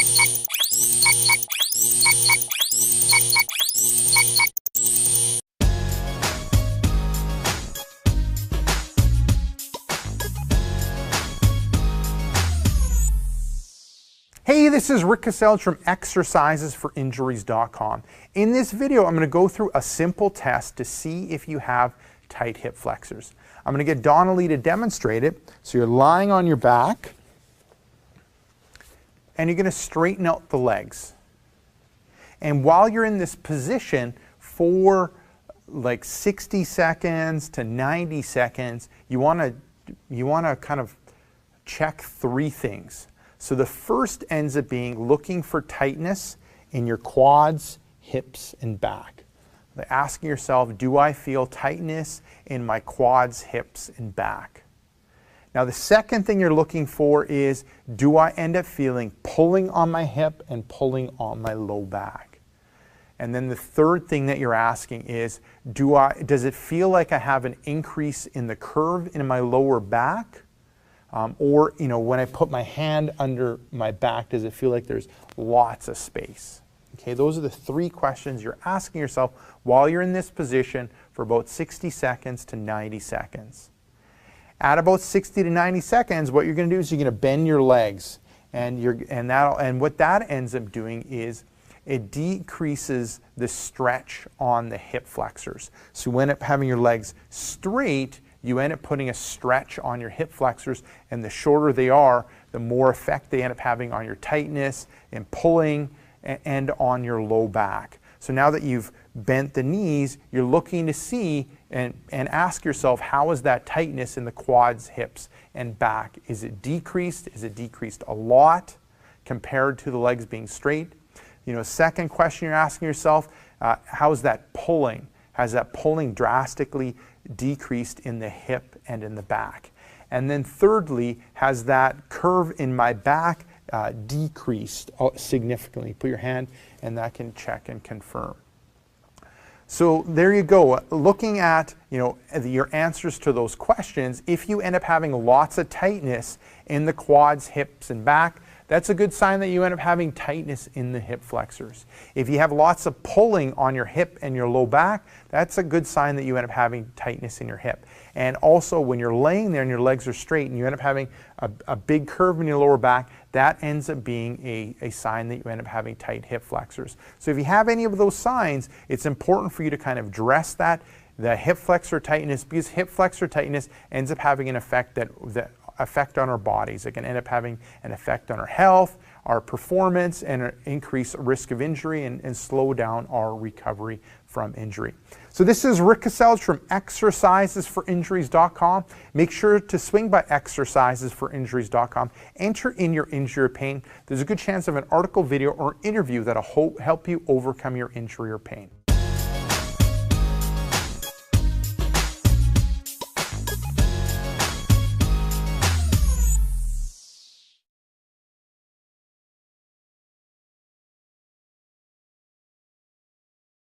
Hey, this is Rick Cassell from exercisesforinjuries.com. In this video, I'm going to go through a simple test to see if you have tight hip flexors. I'm going to get Donnelly to demonstrate it. So you're lying on your back, and you're going to straighten out the legs. And while you're in this position for like 60 seconds to 90 seconds, you want to kind of check three things. So the first ends up being looking for tightness in your quads, hips, and back. Asking yourself, do I feel tightness in my quads, hips, and back? Now the second thing you're looking for is, do I end up feeling pulling on my hip and pulling on my low back? And then the third thing that you're asking is, does it feel like I have an increase in the curve in my lower back? Or, when I put my hand under my back, does it feel like there's lots of space? Okay, those are the three questions you're asking yourself while you're in this position for about 60 seconds to 90 seconds. At about 60 to 90 seconds, what you're going to do is you're going to bend your legs, and what that ends up doing is it decreases the stretch on the hip flexors. So you end up having your legs straight. You end up putting a stretch on your hip flexors, and the shorter they are, the more effect they end up having on your tightness and pulling and on your low back. So now that you've bent the knees, you're looking to see and ask yourself, how is that tightness in the quads, hips, and back? Is it decreased? Is it decreased a lot compared to the legs being straight? Second question you're asking yourself, how is that pulling? Has that pulling drastically decreased in the hip and in the back? And then thirdly, has that curve in my back decreased significantly? Put your hand, and that can check and confirm. So there you go. Looking at your answers to those questions, if you end up having lots of tightness in the quads, hips, and back, that's a good sign that you end up having tightness in the hip flexors. If you have lots of pulling on your hip and your low back, that's a good sign that you end up having tightness in your hip. And also when you're laying there and your legs are straight and you end up having a big curve in your lower back, that ends up being a sign that you end up having tight hip flexors. So if you have any of those signs, it's important for you to kind of address the hip flexor tightness, because hip flexor tightness ends up having an effect effect on our bodies. It can end up having an effect on our health, our performance, and increase risk of injury and slow down our recovery from injury. So this is Rick Cassell from exercisesforinjuries.com. Make sure to swing by exercisesforinjuries.com. Enter in your injury or pain. There's a good chance of an article, video, or interview that'll help you overcome your injury or pain.